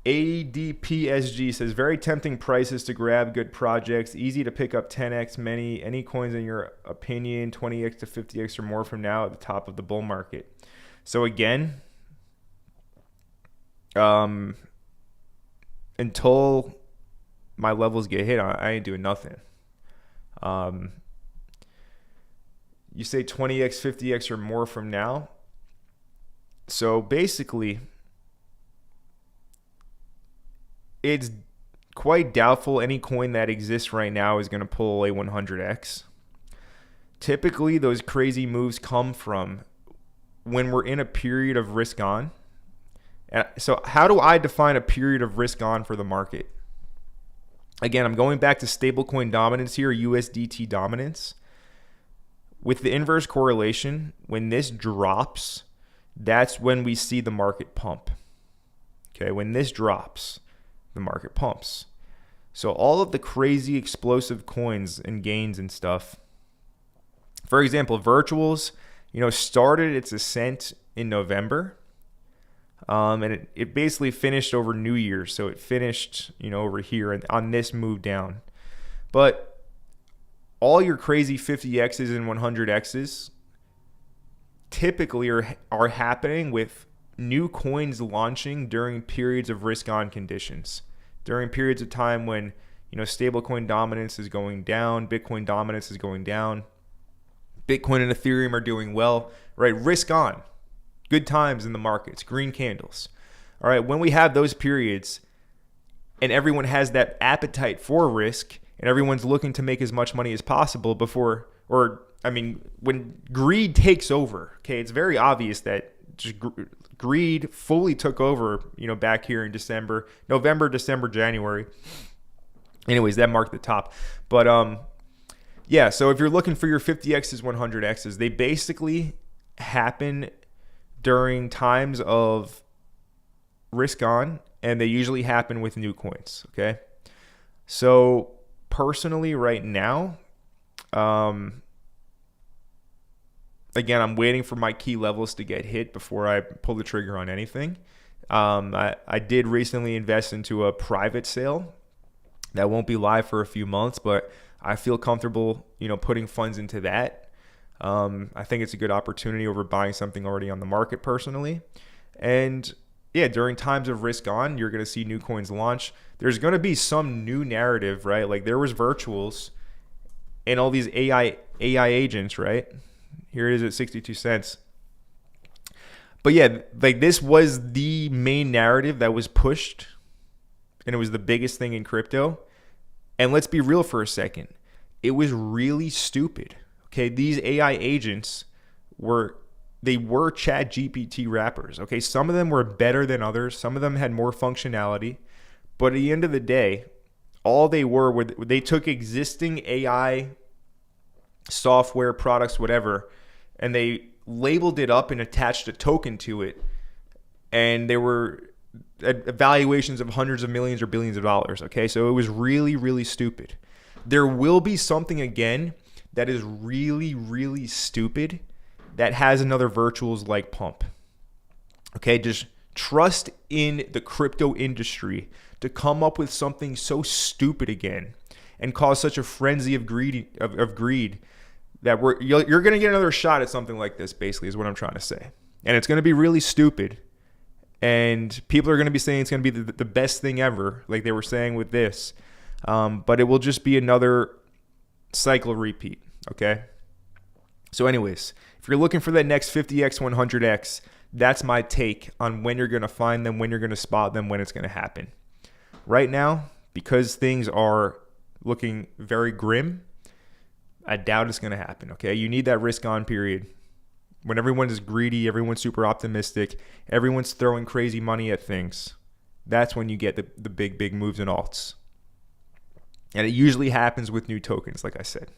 ADPSG says, very tempting prices to grab good projects. Easy to pick up 10x. Any coins in your opinion, 20x to 50x or more from now at the top of the bull market. So again, until my levels get hit, I ain't doing nothing. You say 20x, 50x or more from now. So basically, it's quite doubtful any coin that exists right now is going to pull a 100x. Typically, those crazy moves come from when we're in a period of risk on. So how do I define a period of risk on for the market? Again, I'm going back to stablecoin dominance here, USDT dominance. With the inverse correlation, when this drops, that's when we see the market pump. Okay, when this drops, the market pumps. So all of the crazy explosive coins and gains and stuff, for example, virtuals, started its ascent in November. And it basically finished over New Year's. So it finished, over here and on this move down. But all your crazy 50Xs and 100Xs typically are happening with new coins launching during periods of risk on conditions, during periods of time when, stablecoin dominance is going down, Bitcoin dominance is going down, Bitcoin and Ethereum are doing well, right? Risk on. Good times in the markets, green candles. All right, when we have those periods and everyone has that appetite for risk and everyone's looking to make as much money as possible when greed takes over, okay, it's very obvious that just greed fully took over, back here in November, December, January. Anyways, that marked the top. But yeah, so if you're looking for your 50Xs, 100Xs, they basically happen during times of risk on, and they usually happen with new coins, okay? So personally right now, again, I'm waiting for my key levels to get hit before I pull the trigger on anything. I did recently invest into a private sale that won't be live for a few months, but I feel comfortable, putting funds into that. I think it's a good opportunity over buying something already on the market personally. And yeah, during times of risk on, you're going to see new coins launch. There's going to be some new narrative, right? Like there was virtuals and all these AI agents, right? Here it is at 62 cents. But yeah, like this was the main narrative that was pushed, and it was the biggest thing in crypto. And let's be real for a second. It was really stupid. Okay, these AI agents were Chat GPT wrappers. Okay, some of them were better than others. Some of them had more functionality. But at the end of the day, all they were they took existing AI software products, whatever, and they labeled it up and attached a token to it. And they were valuations of hundreds of millions or billions of dollars. Okay, so it was really, really stupid. There will be something again that is really, really stupid that has another virtuals like pump. Okay, just trust in the crypto industry to come up with something so stupid again and cause such a frenzy of greed that you're going to get another shot at something like this, basically, is what I'm trying to say. And it's going to be really stupid. And people are going to be saying it's going to be the best thing ever, like they were saying with this. But it will just be another cycle repeat, okay? So anyways, if you're looking for that next 50x, 100x, that's my take on when you're going to find them, when you're going to spot them, when it's going to happen. Right now, because things are looking very grim, I doubt it's going to happen, okay? You need that risk on period. When everyone is greedy, everyone's super optimistic, everyone's throwing crazy money at things, that's when you get the big, big moves in alts. And it usually happens with new tokens, like I said.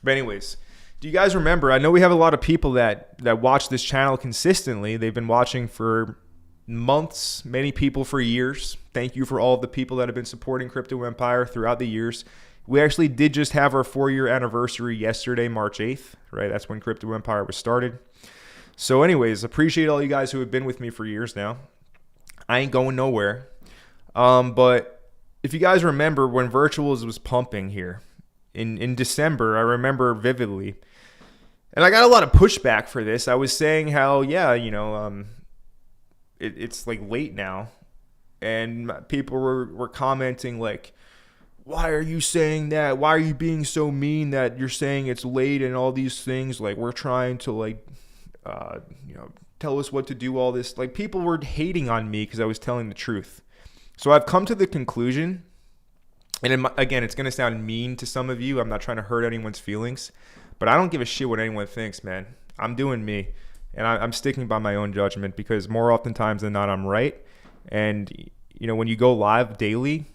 But anyways, do you guys remember? I know we have a lot of people that watch this channel consistently. They've been watching for months, many people for years. Thank you for all of the people that have been supporting Crypto Empire throughout the years. We actually did just have our 4-year anniversary yesterday, March 8th, right? That's when Crypto Empire was started. So anyways, appreciate all you guys who have been with me for years now. I ain't going nowhere. But if you guys remember when Virtuals was pumping here in December, I remember vividly. And I got a lot of pushback for this. I was saying how, yeah, it's like late now. and people were commenting like, why are you saying that? Why are you being so mean that you're saying it's late and all these things? Like, we're trying to like, tell us what to do, all this. Like, people were hating on me because I was telling the truth. So I've come to the conclusion, and again, it's going to sound mean to some of you. I'm not trying to hurt anyone's feelings, but I don't give a shit what anyone thinks, man. I'm doing me, and I'm sticking by my own judgment because more oftentimes than not, I'm right. And, when you go live daily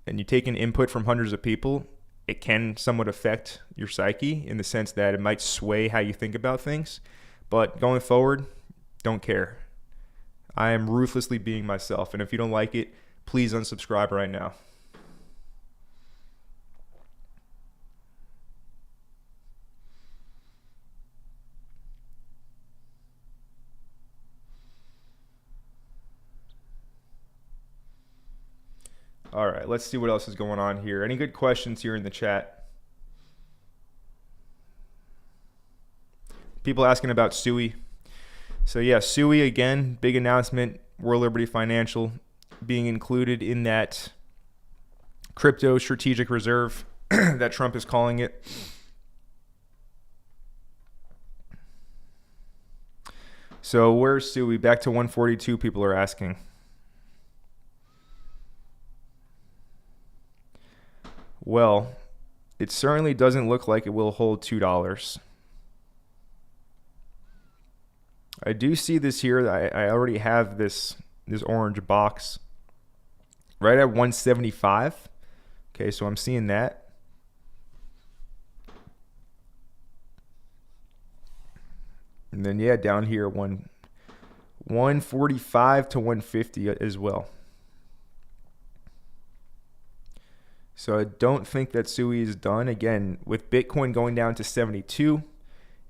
and you take an input from hundreds of people, it can somewhat affect your psyche in the sense that it might sway how you think about things. But going forward, don't care. I am ruthlessly being myself. And if you don't like it, please unsubscribe right now. All right, let's see what else is going on here. Any good questions here in the chat? People asking about SUI. So yeah, SUI again, big announcement. World Liberty Financial being included in that crypto strategic reserve that Trump is calling it. So where's SUI? Back to 142, people are asking. Well, it certainly doesn't look like it will hold $2. I do see this here. I already have this orange box right at 175. Okay, so I'm seeing that. And then yeah, down here 145 to 150 as well. So I don't think that SUI is done. Again, with Bitcoin going down to 72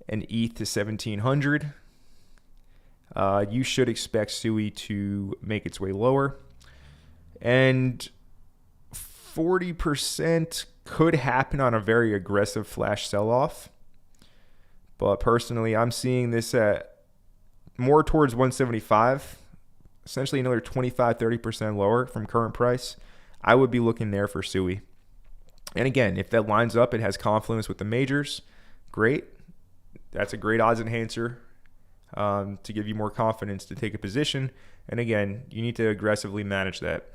and ETH to 1700, you should expect SUI to make its way lower. And 40% could happen on a very aggressive flash sell-off. But personally, I'm seeing this at more towards 175, essentially another 25-30% lower from current price. I would be looking there for SUI. And again, if that lines up, it has confluence with the majors, great. That's a great odds enhancer to give you more confidence to take a position. And again, you need to aggressively manage that.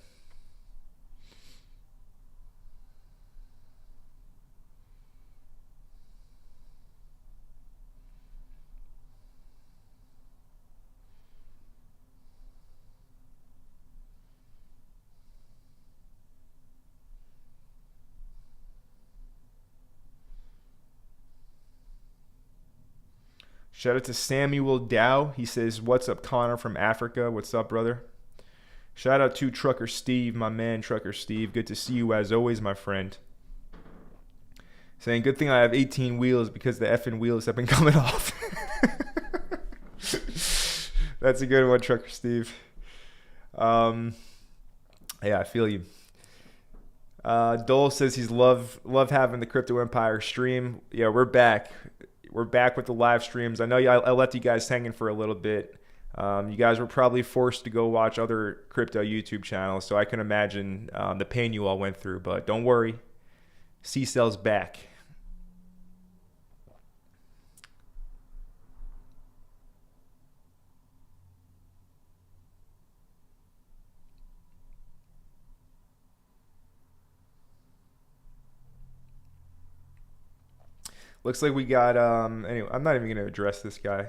Shout out to Samuel Dow. He says, what's up, Connor from Africa? What's up, brother? Shout out to Trucker Steve, my man, Trucker Steve. Good to see you as always, my friend. Saying, good thing I have 18 wheels because the effing wheels have been coming off. That's a good one, Trucker Steve. Yeah, I feel you. Dole says he's love having the Crypto Empire stream. Yeah, we're back. We're back with the live streams. I know I left you guys hanging for a little bit. You guys were probably forced to go watch other crypto YouTube channels, so I can imagine the pain you all went through. But don't worry, C-Cell's back. Looks like we got, anyway, I'm not even going to address this guy.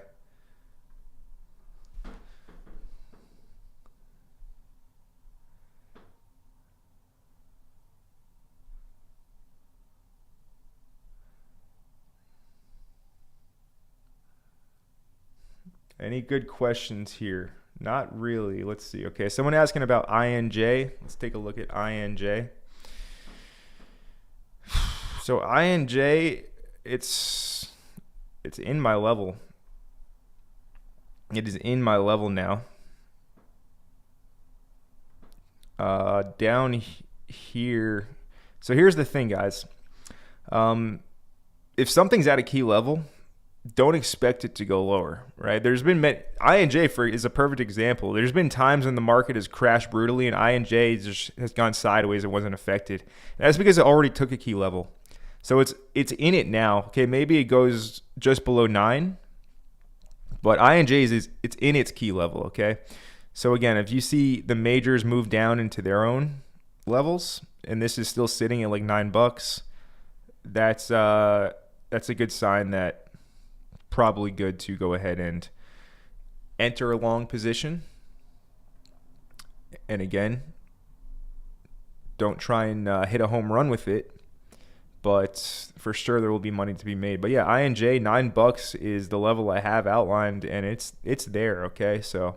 Any good questions here? Not really. Let's see. Okay, someone asking about INJ. Let's take a look at INJ. So INJ, it's in my level. It is in my level now. Down here. So here's the thing, guys. If something's at a key level, don't expect it to go lower, right? There's been INJ is a perfect example. There's been times when the market has crashed brutally and INJ just has gone sideways and wasn't affected. And that's because it already took a key level. So it's in it now. Okay, maybe it goes just below 9, but INJ it's in its key level, okay? So again, if you see the majors move down into their own levels and this is still sitting at like $9, that's a good sign that probably good to go ahead and enter a long position. And again, don't try and hit a home run with it, but for sure there will be money to be made. But yeah, INJ $9 is the level I have outlined, and it's there. Okay, so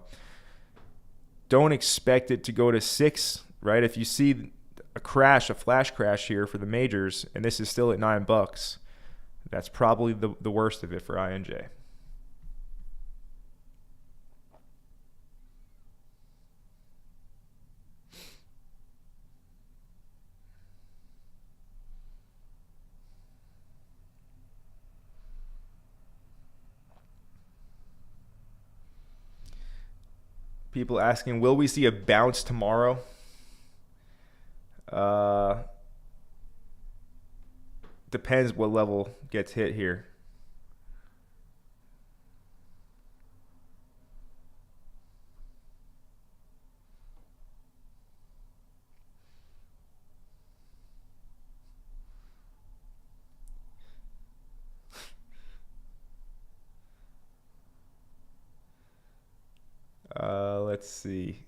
don't expect it to go to 6, right? If you see a flash crash here for the majors, and this is still at $9, that's probably the worst of it for INJ. People asking, will we see a bounce tomorrow? Depends what level gets hit here. Let's see.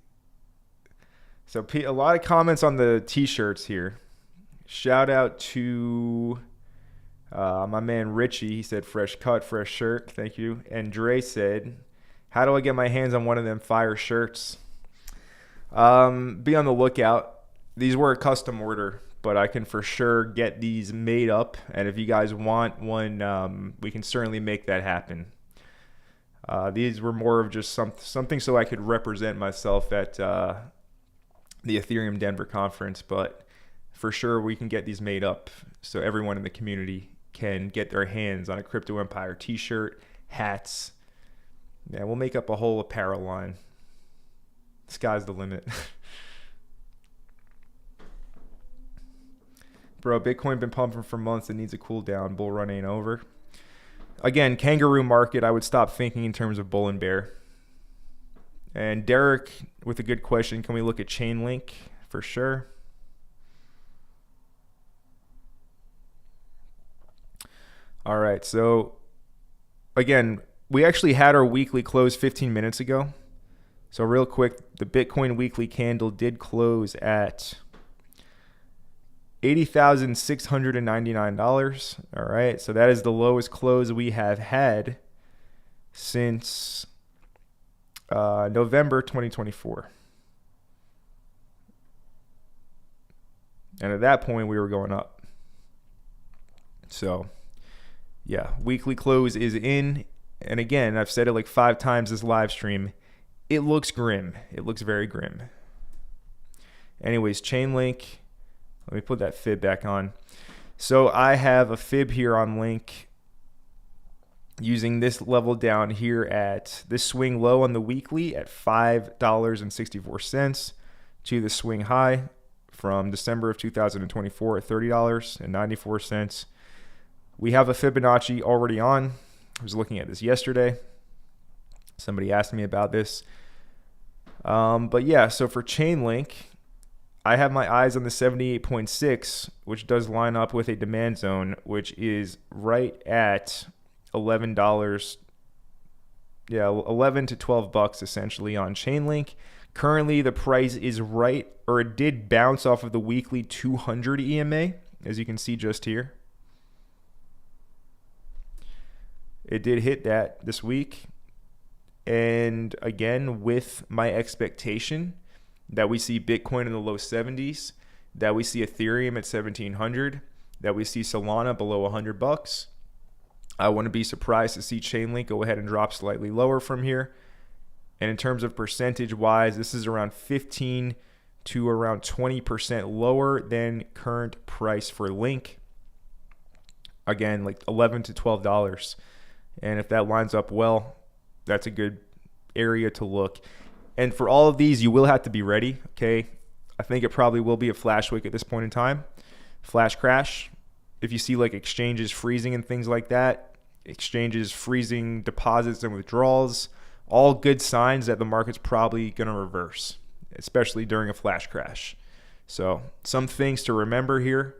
So a lot of comments on the t-shirts here. Shout out to my man Richie. He said fresh cut, fresh shirt. Thank you. And Dre said, how do I get my hands on one of them fire shirts? Be on the lookout. These were a custom order, but I can for sure get these made up. And if you guys want one, we can certainly make that happen. These were more of just something so I could represent myself at the Ethereum Denver conference, but for sure we can get these made up so everyone in the community can get their hands on a Crypto Empire t-shirt, hats. Yeah, we'll make up a whole apparel line. Sky's the limit. Bro, Bitcoin been pumping for months. It needs a cool down. Bull run ain't over. Again, kangaroo market, I would stop thinking in terms of bull and bear. And Derek with a good question, can we look at Chainlink? For sure. All right, so again, we actually had our weekly close 15 minutes ago. So real quick, the Bitcoin weekly candle did close at $80,699. All right, so that is the lowest close we have had since November 2024. And at that point, we were going up. So, yeah, weekly close is in. And again, I've said it like 5 times this live stream. It looks grim. It looks very grim. Anyways, Chainlink. Let me put that fib back on. So I have a fib here on Link using this level down here at this swing low on the weekly at $5.64 to the swing high from December of 2024 at $30.94. We have a Fibonacci already on. I was looking at this yesterday. Somebody asked me about this. But yeah, so for Chainlink, I have my eyes on the 78.6, which does line up with a demand zone, which is right at $11. Yeah, 11 to $12 essentially on Chainlink. Currently, the price is right, or it did bounce off of the weekly 200 EMA, as you can see just here. It did hit that this week. And again, with my expectation that we see Bitcoin in the low 70s, that we see Ethereum at 1700, that we see Solana below $100. I wouldn't be surprised to see Chainlink go ahead and drop slightly lower from here. And in terms of percentage wise, this is around 15 to around 20% lower than current price for Link. Again, like $11 to $12. And if that lines up well, that's a good area to look. And for all of these, you will have to be ready, okay? I think it probably will be a flash wick at this point in time. Flash crash. If you see like exchanges freezing and things like that, exchanges freezing deposits and withdrawals, all good signs that the market's probably going to reverse, especially during a flash crash. So some things to remember here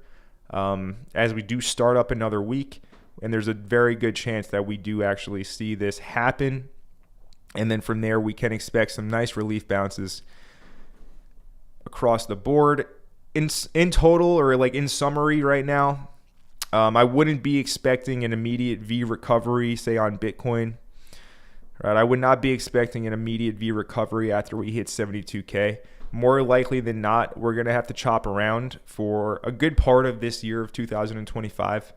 as we do start up another week, and there's a very good chance that we do actually see this happen. And then from there, we can expect some nice relief bounces across the board. In total, or like in summary right now, I wouldn't be expecting an immediate V recovery, say on Bitcoin. Right, I would not be expecting an immediate V recovery after we hit 72K. More likely than not, we're going to have to chop around for a good part of this year of 2025,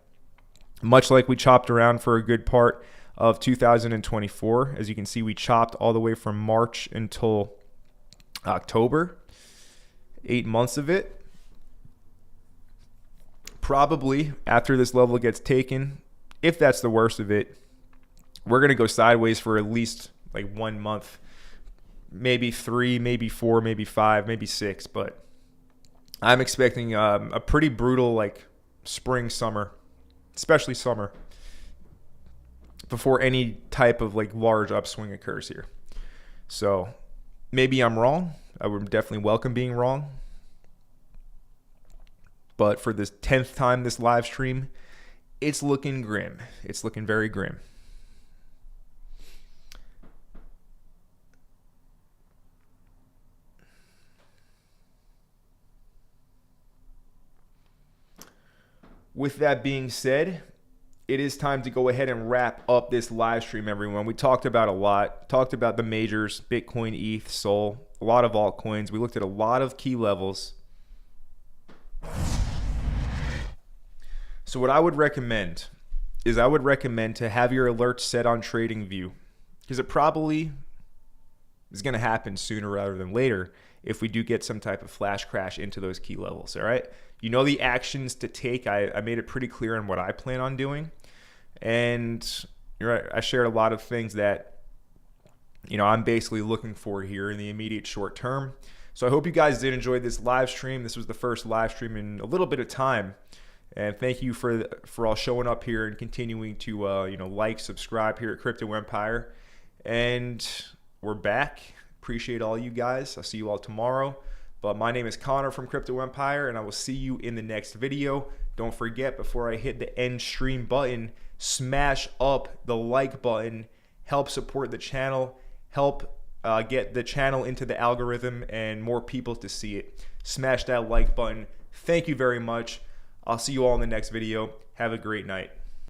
much like we chopped around for a good part of 2024. As you can see, we chopped all the way from March until October, 8 months of it. Probably after this level gets taken, if that's the worst of it, we're going to go sideways for at least like 1 month, maybe 3, maybe 4, maybe 5, maybe 6. But I'm expecting a pretty brutal like spring, summer, especially summer, before any type of like large upswing occurs here. So maybe I'm wrong. I would definitely welcome being wrong. But for this 10th time this live stream, it's looking grim. It's looking very grim. With that being said, it is time to go ahead and wrap up this live stream, everyone. We talked about a lot. Talked about the majors, Bitcoin, ETH, Sol, a lot of altcoins. We looked at a lot of key levels. So what I would recommend is to have your alerts set on TradingView, because it probably is going to happen sooner rather than later if we do get some type of flash crash into those key levels, all right? You know the actions to take. I made it pretty clear on what I plan on doing. And you're right, I shared a lot of things that, I'm basically looking for here in the immediate short term. So I hope you guys did enjoy this live stream. This was the first live stream in a little bit of time. And thank you for all showing up here and continuing to like, subscribe here at Crypto Empire. And we're back. Appreciate all you guys. I'll see you all tomorrow. But my name is Connor from Crypto Empire, and I will see you in the next video. Don't forget, before I hit the end stream button, smash up the like button. Help support the channel. Help get the channel into the algorithm and more people to see it. Smash that like button. Thank you very much. I'll see you all in the next video. Have a great night.